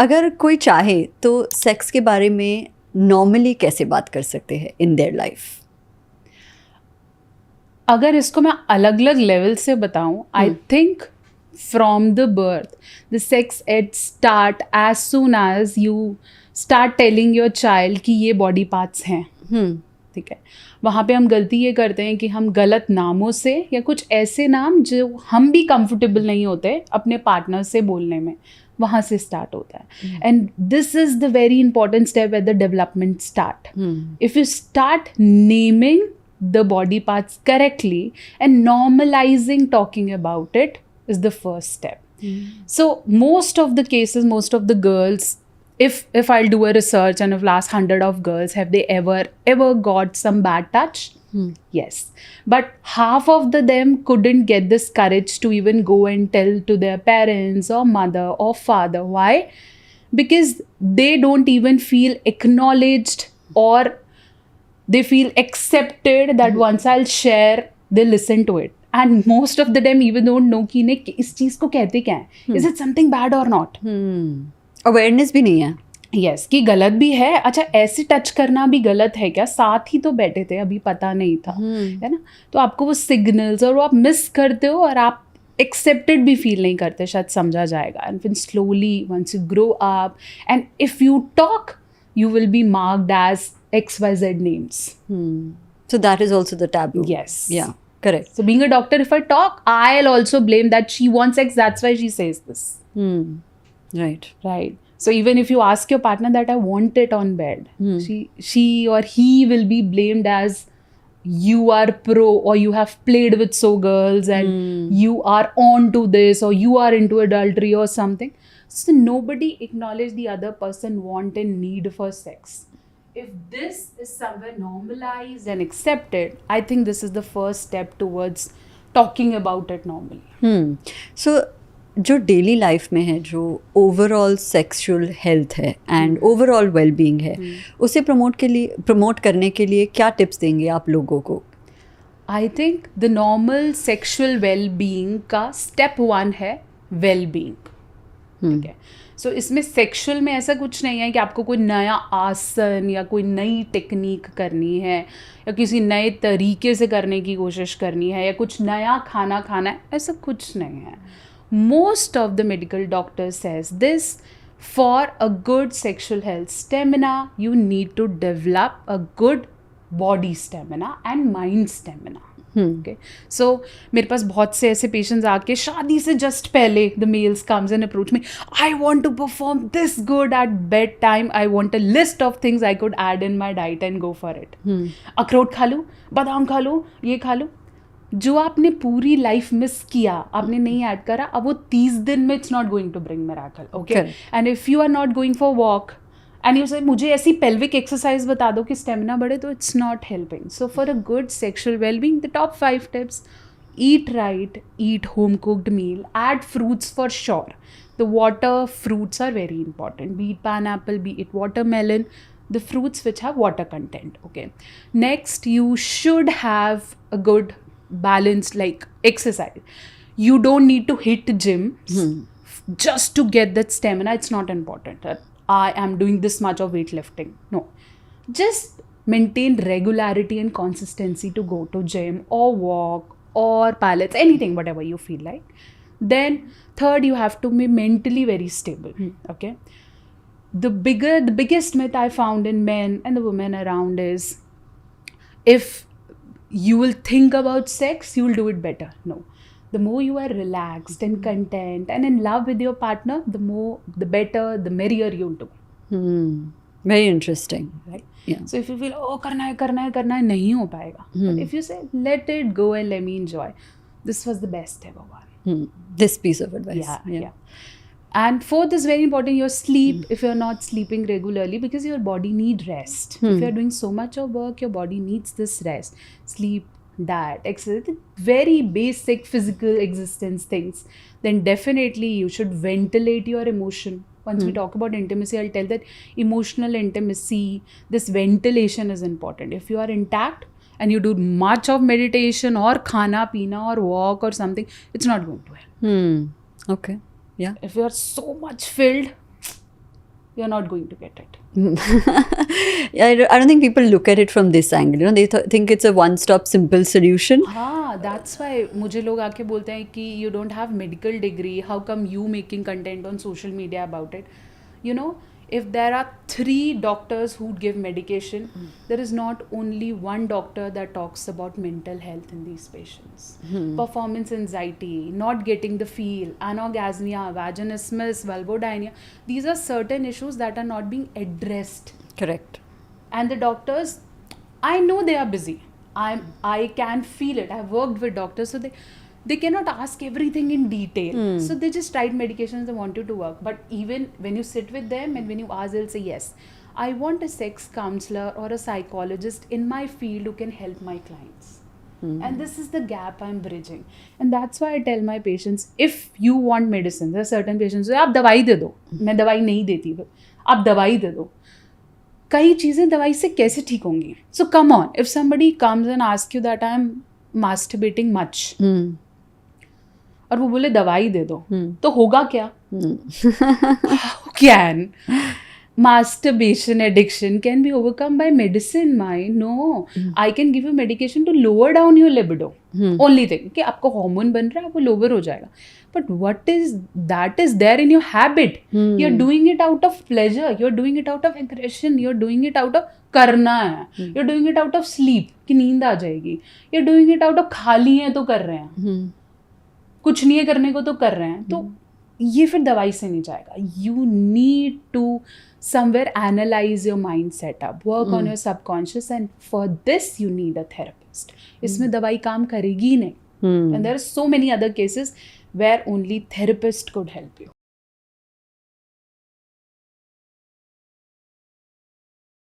अगर कोई चाहे तो सेक्स के बारे में नॉर्मली कैसे बात कर सकते हैं इन देयर लाइफ? अगर इसको मैं अलग अलग लेवल से बताऊं, I think from the birth the sex ed start as soon as you start telling your child कि ये बॉडी पार्ट्स हैं. ठीक है, वहाँ पे हम गलती ये करते हैं कि हम गलत नामों से या कुछ ऐसे नाम जो हम भी कंफर्टेबल नहीं होते अपने पार्टनर से बोलने में, वहाँ से स्टार्ट होता है. And this is the very important step at the development start. If you start naming the body parts correctly and normalizing talking about it is the first step. So most of the cases, most of the girls, if I'll do a research and if last 100 of girls, have they ever got some bad touch? Yes, but half of them couldn't get this courage to even go and tell to their parents or mother or father. Why? Because they don't even feel acknowledged or they feel accepted that once I'll share, they listen to it. And most of the time even don't know कि इन्हें इस चीज़ को कहते क्या है. Is it something bad or not? Awareness भी नहीं है. Yes, कि गलत भी है. अच्छा, ऐसे टच करना भी गलत है क्या? साथ ही तो बैठे थे, अभी पता नहीं था, है ना. तो आपको वो सिग्नल्स और वो आप मिस करते हो और आप एक्सेप्टेड भी फील नहीं करते. शायद समझा जाएगा. एंड फिर slowly once you grow up and if you talk you will be marked as XYZ names. So that is also the taboo. Yes. Yeah, correct. So being a doctor, if I talk, I'll also blame that she wants X, that's why she says this. Right. Right. So even if you ask your partner that I want it on bed, she or he will be blamed as you are pro or you have played with so girls and you are on to this or you are into adultery or something. So nobody acknowledge the other person want and need for sex. If this is somewhere normalized and accepted, I think this is the first step towards talking about it normally. So जो daily life में है, जो overall sexual health है and overall wellbeing है, उसे promote करने के लिए क्या टिप्स देंगे आप लोगों को? I think the normal sexual wellbeing का स्टेप 1 है वेलबींग. ठीक है. सो इसमें सेक्सुअल में ऐसा कुछ नहीं है कि आपको कोई नया आसन या कोई नई टेक्निक करनी है या किसी नए तरीके से करने की कोशिश करनी है या कुछ नया खाना खाना है. ऐसा कुछ नहीं है. Most of the medical doctors says this, for a good sexual health stamina you need to develop a good body stamina and mind stamina. Okay. So मेरे पास बहुत से ऐसे पेशेंट्स आके शादी से जस्ट पहले the males comes and approach me, I want to perform this good at bedtime, I want a list of things I could add in my diet and go for it. अखरोट खा लूँ, बादाम खा लूँ, ये खा लूँ. जो आपने पूरी लाइफ मिस किया, आपने नहीं ऐड करा, अब वो 30 दिन में it's not going to bring miracle. Okay. And if you are not going for walk and you say मुझे ऐसी pelvic exercise बता दो कि स्टेमिना बढ़े, तो it's not helping. So for a good sexual well-being, the top 5 tips: eat right, eat home cooked meal, add fruits for sure. The water fruits are very important, be it pineapple, be it watermelon, the fruits which have water content. Okay. Next, you should have a good balanced like exercise. You don't need to hit gym just to get that stamina. It's not important. I am doing this much of weightlifting. No. Just maintain regularity and consistency to go to gym or walk or pilates, anything, whatever you feel like. Then third, you have to be mentally very stable. Okay. The biggest myth I found in men and the women around is, if you will think about sex, you will do it better. No. The more you are relaxed and content and in love with your partner, the better, the merrier you'll do. Very interesting. Right? Yeah. So if you feel, oh, करना है, नहीं हो पाएगा. But if you say, let it go and let me enjoy, this was the best ever one. This piece of advice. Yeah. And fourth is very important, your sleep. If you're not sleeping regularly, because your body needs rest. If you're doing so much of work, your body needs this rest. Sleep, diet, exercise, very basic physical existence things. Then definitely you should ventilate your emotion. Once we talk about intimacy, I'll tell that emotional intimacy, this ventilation is important. If you are intact and you do much of meditation or khana, pina or walk or something, it's not going to help. Okay. Yeah. If you are so much filled, you're not going to get it. I don't think people look at it from this angle. You know, they think it's a one-stop simple solution. हाँ, that's why मुझे लोग आके बोलते हैं कि you don't have medical degree, how come you making content on social media about it? You know, if there are 3 doctors who give medication, there is not only one doctor that talks about mental health in these patients. Performance anxiety, not getting the feel, anorgasmia, vaginismus, vulvodynia. These are certain issues that are not being addressed. Correct. And the doctors, I know they are busy. I can feel it. I've worked with doctors, so they cannot ask everything in detail. So they just write medications they want you to work. But even when you sit with them and when you ask, they'll say, yes, I want a sex counselor or a psychologist in my field who can help my clients. And this is the gap I'm bridging. And that's why I tell my patients, if you want medicine, there are certain patients who say, आप दवाई दे दो, मैं दवाई नहीं देती, आप दवाई दे दो. कई चीज़ें दवाई से कैसे ठीक होंगी? So come on, if somebody comes and asks you that I'm masturbating much, और वो बोले दवाई दे दो, तो होगा क्या? How can masturbation addiction can be overcome by medicine? No, I can give you medication to lower down your libido. Only thing कि आपको hormone बन रहा है, वो lower हो जाएगा. But what is that is there in your habit? You're doing it out of pleasure. You're doing it out of aggression. You're doing it out of करना है. You're doing it out of sleep कि नींद आ जाएगी. You're doing it out of खाली हैं तो कर रहे हैं. कुछ नहीं है करने को तो कर रहे हैं. तो ये फिर दवाई से नहीं जाएगा. You need to somewhere analyze your mind setup, work on your subconscious, and for this you need a therapist. इसमें दवाई काम करेगी नहीं. And there are so many other cases where only therapist could help you.